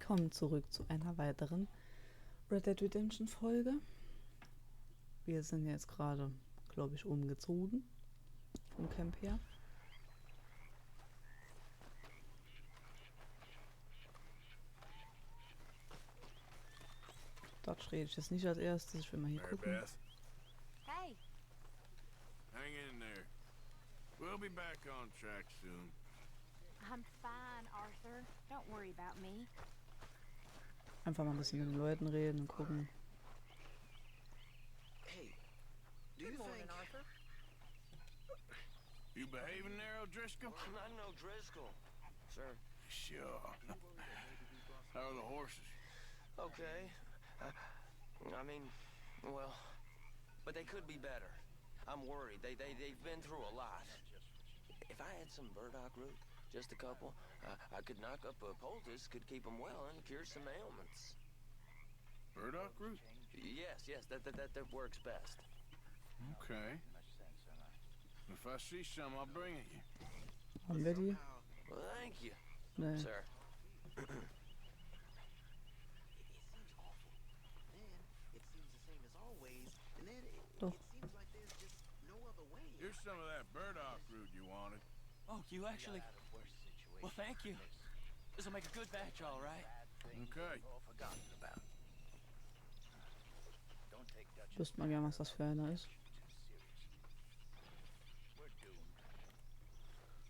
Willkommen zurück zu einer weiteren Red Dead Redemption Folge. Wir sind jetzt gerade, glaube ich, umgezogen vom Camp her. Dort rede ich jetzt nicht als erstes, ich will mal hier gucken. Beth. Hey. Hang in there. We'll be back on track soon. I'm fine, Arthur. Don't worry about me. Einfach mal ein bisschen mit den Leuten reden und gucken. Hey, do you think... Arthur? You behaving there, O'Driscoll? Well, I'm no Driscoll, sir. Sure. How are the horses? Okay. I mean, well, but they could be better. I'm worried. They've been through a lot. If I had some burdock root, just a couple, I could knock up a poultice, could keep them well and cure some ailments. Burdock root? Yes, that works best. Okay. If I see some, I'll bring it you. Haben wir die? Well, thank you, Nee. sir. Doch. Here's some of that burdock root you wanted. Oh, you actually... Well, thank you. This'll make a good batch, all right. Okay. Ich wüsste mal gern, was das für einer ist.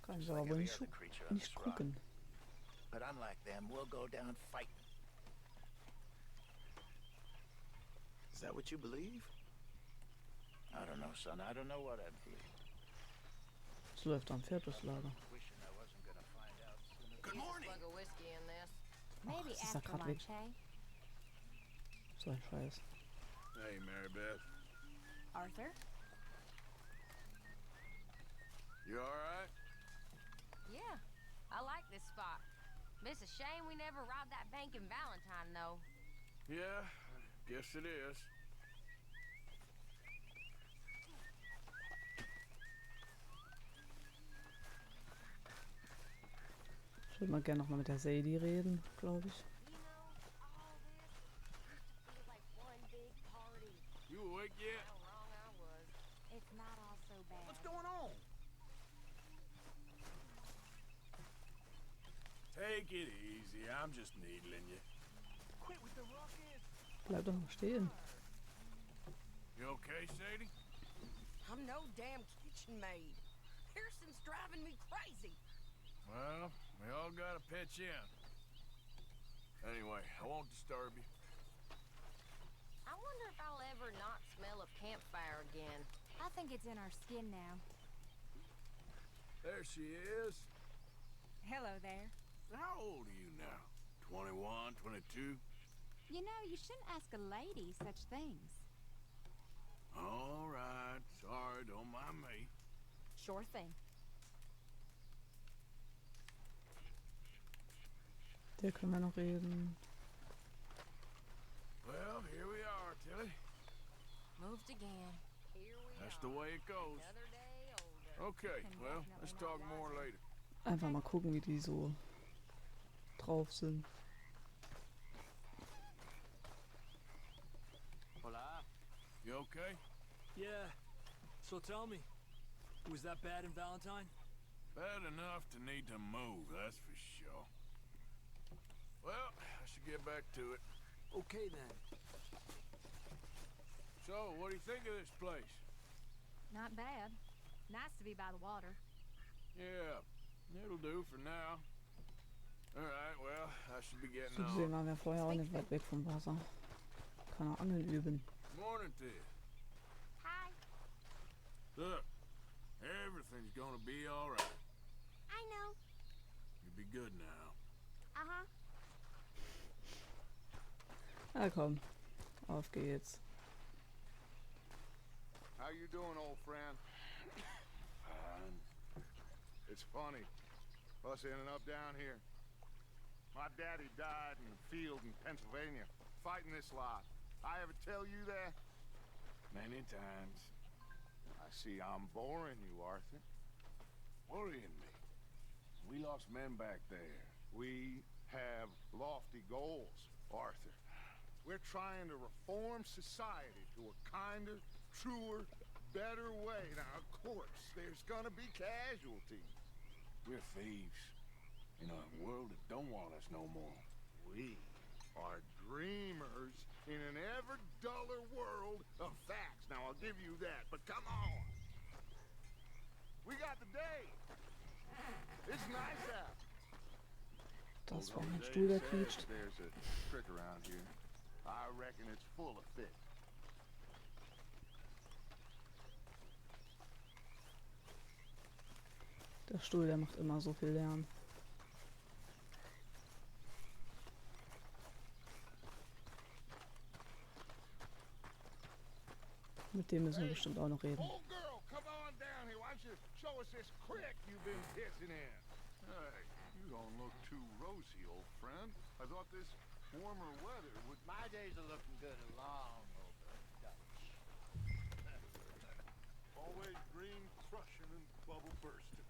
Kann ich aber wohl nicht gucken. But unlike them, we'll go down fighting. Is that what you believe? I don't know, son. I don't know what I believe. Es läuft am Viertelslager. Wishing I wasn't gonna find out sooner. Good morning. Slug of whiskey in this. Maybe das ist ja after grad lunch, weg. hey? So ein Scheiß. Hey, Mary Beth. Arthur? You all right? Yeah, I like this spot. It's a shame we never robbed that bank in Valentine, though. Yeah, guess it is. Ich würde mal gerne nochmal mit der Sadie reden, glaube ich. You know, all this used to feel like one big party. You awake yet? How wrong I was. It's not all so bad. What's going on? Take it easy. I'm just needling you. Quit with the ruckus. Bleib doch mal stehen. You okay, Sadie? I'm no damn kitchen maid. Pearson's driving me crazy. Well, we all gotta pitch in. Anyway, I won't disturb you. I wonder if I'll ever not smell a campfire again. I think it's in our skin now. There she is. Hello there. How old are you now? 21, 22? You know, you shouldn't ask a lady such things. All right. Sorry, don't mind me. Sure thing. Der können wir noch reden. Well, here we are, Tilly. Moved again. Here we That's are. the way it goes. Another day older. Okay, well, let's talk more later. Einfach mal gucken, wie die so drauf sind. Hola. You okay? Yeah. So tell me, was that bad in Valentine? Bad enough to need to move, that's for sure. Well, I should get back to it. Okay then. So, what do you think of this place? Not bad. Nice to be by the water. Yeah, it'll do for now. All right, well, I should be getting So gesehen on. waren wir vorher auch nicht weit weg vom Wasser. Kann er Angeln üben. Morning to you. Hi. Look, everything's gonna be all right. I know. You'll be good now. Uh-huh. Na komm, auf geht's. How you doing, old friend? Fine. It's funny, us ending up down here. My daddy died in the field in Pennsylvania, fighting this lot. I ever tell you that? Many times. I see I'm boring you, Arthur. Worrying me. We lost men back there. We have lost lofty goals, Arthur. We're trying to reform society to a kinder, truer, better way. Now, of course, there's gonna be casualties. We're thieves in a world that don't want us no more. We are dreamers in an ever duller world of facts. Now, I'll give you that, but come on. We got the day. It's nice out. Das war Old mein Jose Stuhl, der says quietscht. There's a trick around here. I reckon it's full of fish. Der Stuhl, der macht immer so viel Lärm. Mit dem müssen wir bestimmt auch noch reden. Old girl, come on down here. Why don't you show us this creek you've been pissing in? Hey, you don't look too rosy, old friend. I thought this warmer weather would... My days are looking good along over Dutch. Always green crushing and bubble bursting.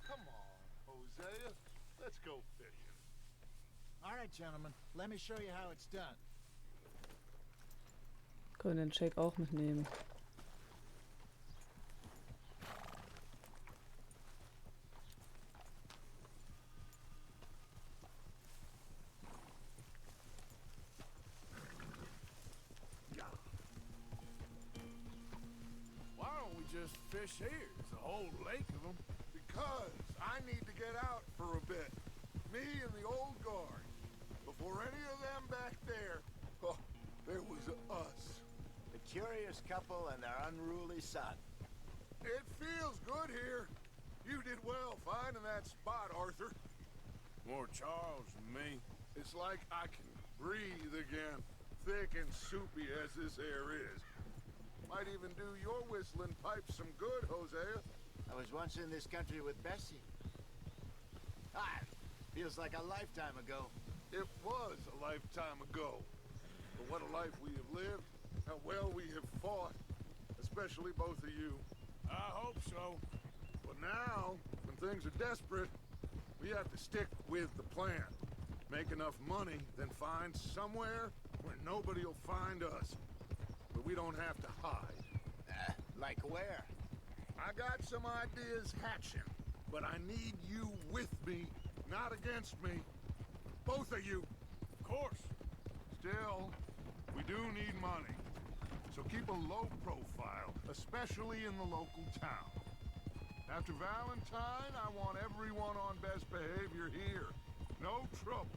Come on, Hosea. Let's go fishing. All right, gentlemen. Let me show you how it's done. Können den Shake auch mitnehmen. Why don't we just fish here? There's a whole lake of them. Because I need to get out for a bit. Me and the old guard. Before any of them back there, oh, there was us. The curious couple and their unruly son. It feels good here. You did well finding that spot, Arthur. More Charles than me. It's like I can breathe again, thick and soupy as this air is. Might even do your whistling pipes some good, Hosea. I was once in this country with Bessie. Feels like a lifetime ago. It was a lifetime ago. But what a life we have lived, how well we have fought, especially both of you. I hope so. But now, when things are desperate, we have to stick with the plan. Make enough money, then find somewhere where nobody will find us. But we don't have to hide. Like where? I got some ideas hatching, but I need you with me, not against me. Both of you. Of course. Still, we do need money. So keep a low profile, especially in the local town. After Valentine, I want everyone on best behavior here. No trouble.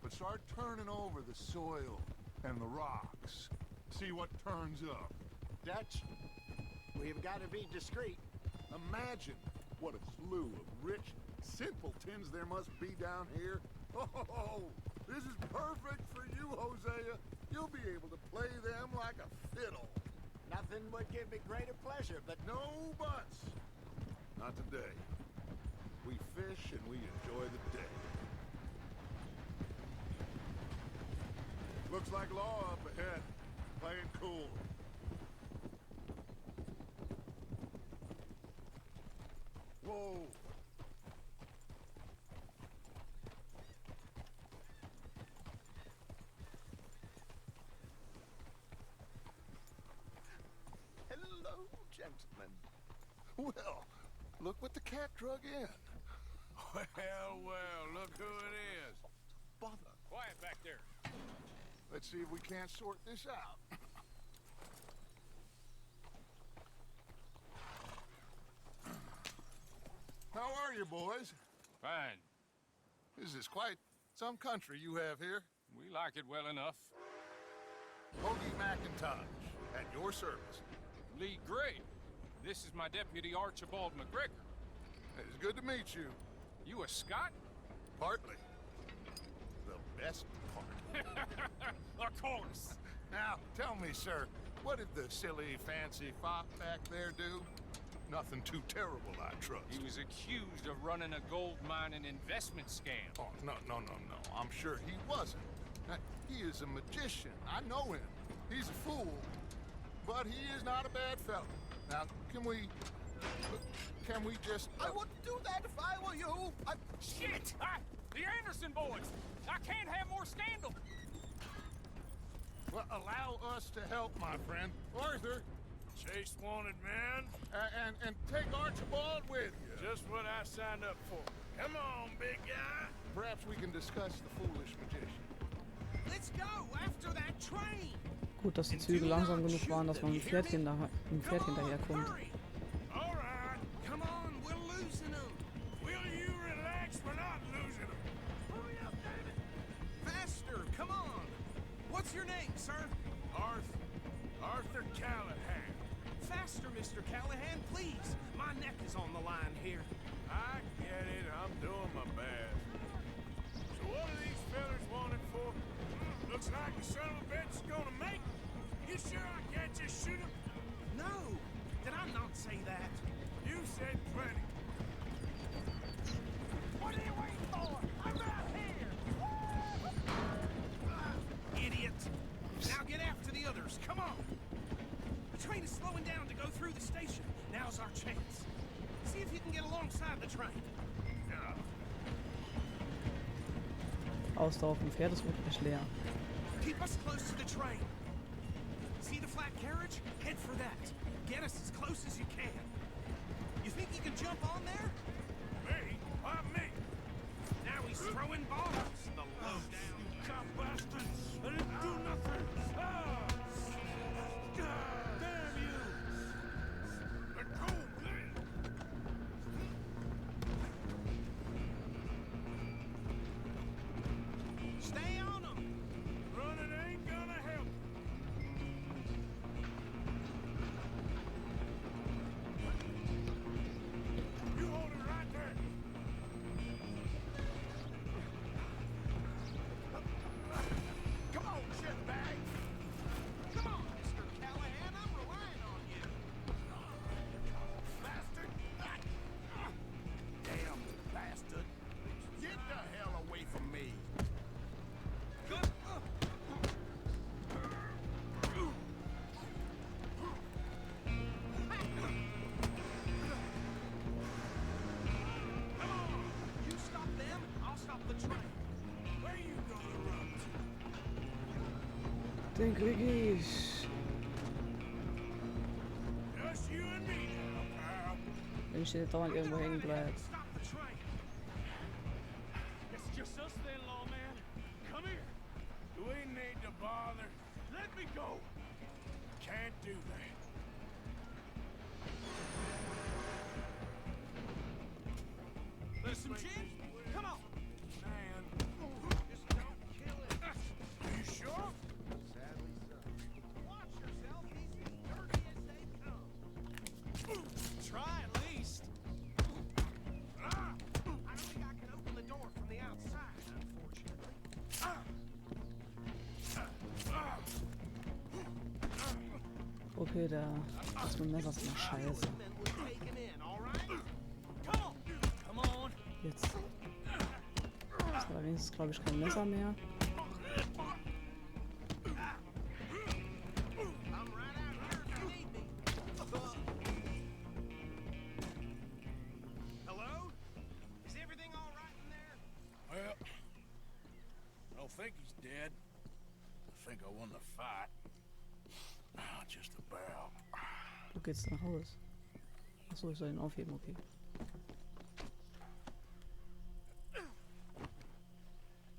But start turning over the soil and the rocks. See what turns up. Dutch, we've got to be discreet. Imagine what a slew of rich simpletons there must be down here. Oh, this is perfect for you, Hosea. You'll be able to play them like a fiddle. Nothing would give me greater pleasure, but No buts. Not today. We fish and we enjoy the day. Looks like law up ahead. Playing cool. Whoa. hello, gentlemen. Well, look what the cat drug in. Well, look who it is. Bother. Quiet back there. Let's see if we can't sort this out. How are you, boys? Fine. This is quite some country you have here. We like it well enough. Hoagie McIntosh, at your service. Lee Gray. This is my deputy Archibald McGregor. It's good to meet you. You a Scot? Partly. The best part. Of course. Now, tell me, sir, what did the silly, fancy fop back there do? Nothing too terrible, I trust. He was accused of running a gold mine and investment scam. Oh, no. I'm sure he wasn't. He is a magician. I know him. He's a fool. But he is not a bad fellow. Now, can we just... I wouldn't do that if I were you. Shit! The The Anderson boys! I can't have more scandal! Well, allow us to help, my friend. Arthur, Chase wanted man. and take Archibald with you. Just what I signed up for. Come on, big guy. Perhaps we can discuss the foolish magician. Let's go after that train. Gut, dass die Züge langsam genug waren, dass man mit dem Pferd hinterherkommt. All right. Come on, we're losing them. Will you relax? We're not losing them. Hurry up, damn it. Faster, come on. What's your name, sir? Arthur Callahan. Faster, Mr. Callahan, please. My neck is on the line here. I get it. I'm doing my best. So what are these fellas wanted for? Looks like the son of a bitch is gonna make it. You sure I can't just shoot him? No, did I not say that? You said plenty. What are you waiting for? I'm right here. Idiot. Now get after the others. Come on. The train is slowing down to go through the station. Now's our chance. See if you can get alongside the train. Ausdauer auf dem Pferd ist wirklich leer. Keep us close to the train. See the flat carriage? Head for that. Get us as close as you can. You think you can jump on there? Me? Why me? Now he's throwing bombs. The lowdown. Cop bastards! I didn't do nothing! Ah! Damn you! Let go, man! Stay on them. Running ain't gonna help. You hold it right there. Come on, shitbag. Come on, Mr. Callahan. I'm relying on you. Bastard. Damn bastard. Get the hell away from me. You stop them, I'll stop the train. Where you gonna run to? Den krieg ich. Just you and me now, pal. Wenn ich hier dauernd irgendwo hängen bleibe. Stop the train. It's just us then, lawman. Come here. Do we need to bother? Let me go. Can't do that. There's some gin? Come on. Man. Just don't kill it. Are you sure? Watch yourself. He's as dirty as they come. Try at least. I don't think I can open the door from the outside, unfortunately. Okay, das mit dem Messer ist immer scheiße. Then we'll take him in, all right? Come on. Come on. Jetzt. Ist aber wenigstens, glaube ich, kein Messer mehr. I'm right out here if you need me. Hello? Is everything all right in there? Well, I don't think he's dead. I think I won the fight. Ah, just about. Wo geht's nach Haus? Achso, ich soll ihn aufheben, okay.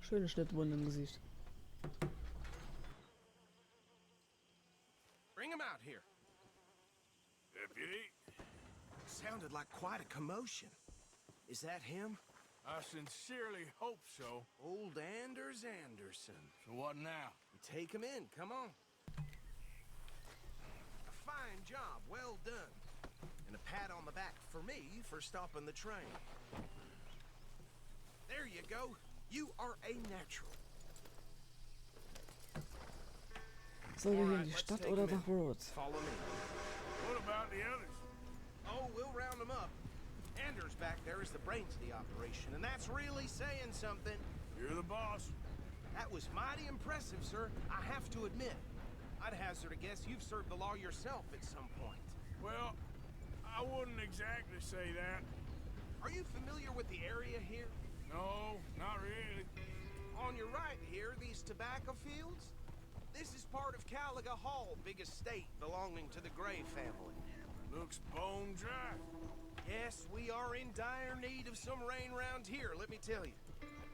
Schöne Schnittwunde im Gesicht. Bring him out here. Deputy, Sounded like quite a commotion. Is that him? I sincerely hope so. Old Anders Anderson. So what now? Take him in, come on. A fine job, well done. And a pat on the back for me for stopping the train. There you go. You are a natural. Sollen wir hier in die Stadt oder nach Rhodes? Follow me. What about the others? Oh, we'll round them up. Anders back there is the brains of the operation, and that's really saying something. You're the boss. That was mighty impressive, sir. I have to admit. I'd hazard a guess you've served the law yourself at some point. Well, I wouldn't exactly say that. Are you familiar with the area here? No, not really. you're right here, these tobacco fields. This is part of Caliga Hall, big estate belonging to the Gray family. Looks bone dry. Yes, we are in dire need of some rain round here, let me tell you.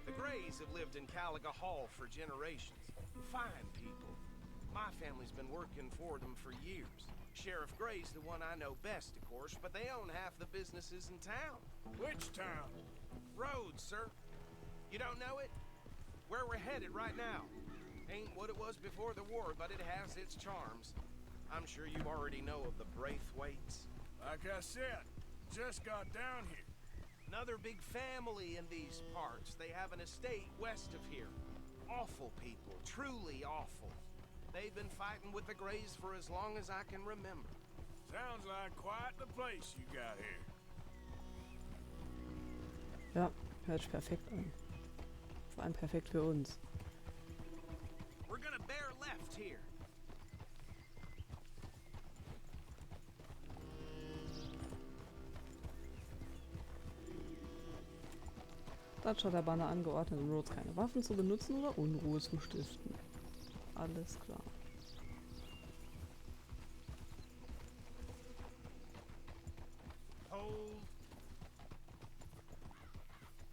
The Grays have lived in Caliga Hall for generations. Fine people. My family's been working for them for years. Sheriff Gray's the one I know best, of course, but they own half the businesses in town. Which town? Rhodes, sir. You don't know it? Where we're headed right now. Ain't what it was before the war, but it has its charms. I'm sure you already know of the Braithwaites. Like I said, just got down here. Another big family in these parts. They have an estate west of here. Awful people, truly awful. They've been fighting with the Grays for as long as I can remember. Sounds like quite the place you got here. Ja, hört sich perfekt an. Vor allem perfekt für uns. We're gonna bear left here. Dort hat der Banner angeordnet, in Rhodes keine Waffen zu benutzen oder Unruhe zu stiften. Alles klar. Hold.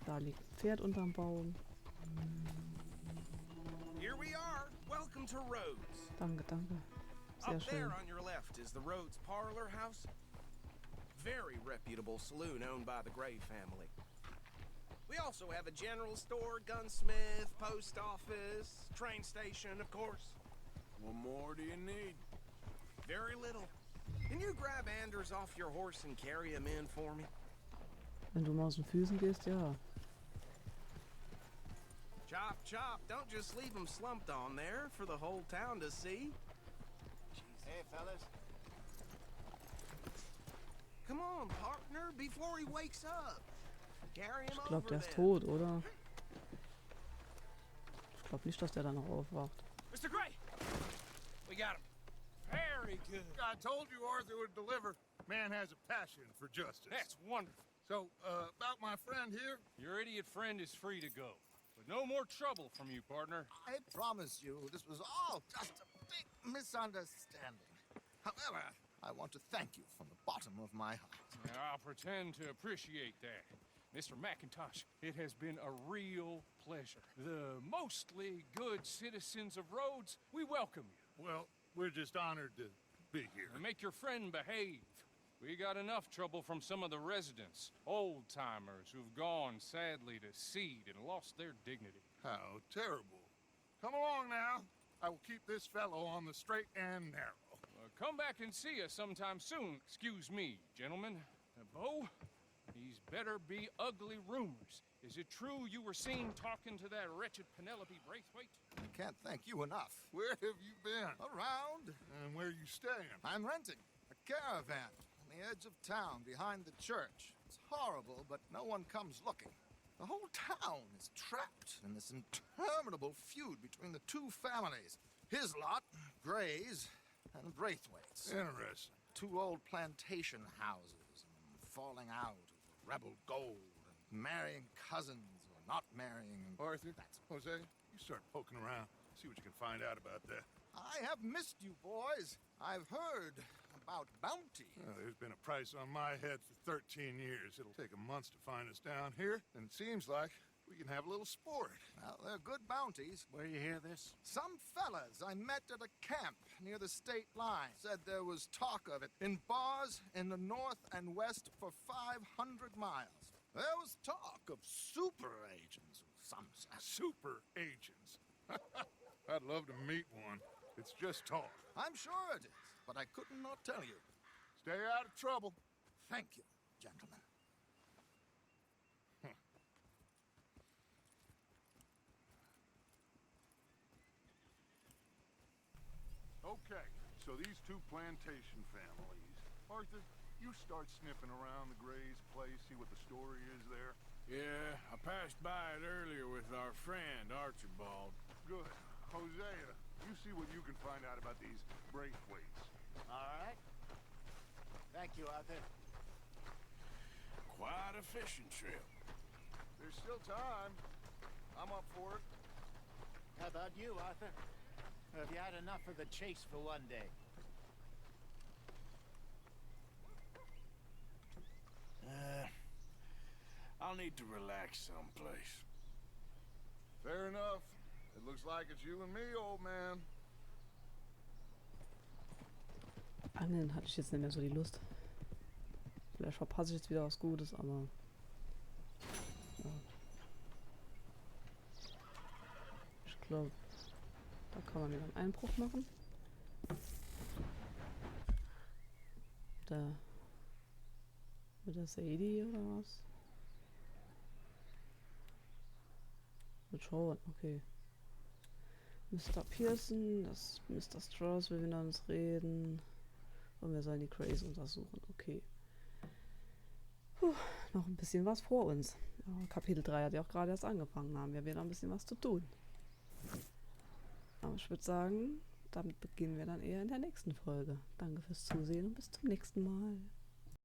Da liegt ein Pferd unterm Baum. Here we are. Welcome to Rhodes. Danke, danke. Sehr Up schön. there on your left is the Rhodes Parlor House. Very reputable saloon owned by the Gray family. We also have a general store, gunsmith, post office, train station, of course. What more do you need? Very little. Can you grab Anders off your horse and carry him in for me? Wenn du mal aus den Füßen gehst, ja. Chop, chop. Don't just leave him slumped on there for the whole town to see. Hey, fellas. Come on, partner, before he wakes up. Carry him Ich over glaube, der ist then. tot, oder? Ich glaube nicht, dass der dann noch aufwacht. Mr. Gray! We got him. Very good. I told you Arthur would deliver. Man has a passion for justice. That's wonderful. So, about my friend here, Your idiot friend is free to go. But no more trouble from you, partner. I promise you, this was all just a big misunderstanding. However, I want to thank you from the bottom of my heart. Now, I'll pretend to appreciate that. Mr. McIntosh, it has been a real pleasure. The mostly good citizens of Rhodes, we welcome you. well, we're just honored to be here. And make your friend behave. We got enough trouble from some of the residents, old-timers who've gone, sadly, to seed and lost their dignity. How terrible. Come along now. I will keep this fellow on the straight and narrow. Come back and see us sometime soon. Excuse me, gentlemen. Bo, these better be ugly rumors. Is it true you were seen talking to that wretched Penelope Braithwaite? I can't thank you enough. Where have you been? Around, And where are you staying? I'm renting a caravan on the edge of town behind the church. It's horrible, but no one comes looking. The whole town is trapped in this interminable feud between the two families. His lot, Gray's, and Braithwaite's. Interesting. Two old plantation houses, falling out of rebel gold, and marrying cousins or not marrying. And Arthur, that's Jose, you start poking around. See what you can find out about that. I have missed you, boys. I've heard about bounty. Well, there's been a price on my head for 13 years. It'll take a month to find us down here, and it seems like we can have a little sport. Well, they're good bounties. Where you hear this? Some fellas I met at a camp near the state line said there was talk of it in bars in the north and west for 500 miles. There was talk of super agents of some sort. Super agents. I'd love to meet one. It's just talk. I'm sure it is, but I could not tell you. Stay out of trouble. Thank you, gentlemen. Okay, so these two plantation families. Arthur, you start sniffing around the Gray's place, see what the story is there. Yeah, I passed by it earlier with our friend, Archibald. Good. Hosea, you see what you can find out about these Braithwaites. All right. Thank you, Arthur. Quite a fishing trip. There's still time. I'm up for it. How about you, Arthur? Or have you had enough of the chase for one day? I'll need to relax someplace. Fair enough. It looks like it's you and me, old man. Angeln hatte ich jetzt nicht mehr so die Lust. Vielleicht verpasse ich jetzt wieder was Gutes, aber... Ja. Ich glaube, da kann man wieder einen Einbruch machen. Da... Mit der Sadie oder was? Mit Sean, okay. Mr. Pearson, das Mr. Strauss will wieder uns reden. Und wir sollen die Grace untersuchen, okay. Puh, noch ein bisschen was vor uns. Aber Kapitel 3 hat ja auch gerade erst angefangen, haben wir wieder ein bisschen was zu tun. Aber ich würde sagen, damit beginnen wir dann eher in der nächsten Folge. Danke fürs Zusehen und bis zum nächsten Mal.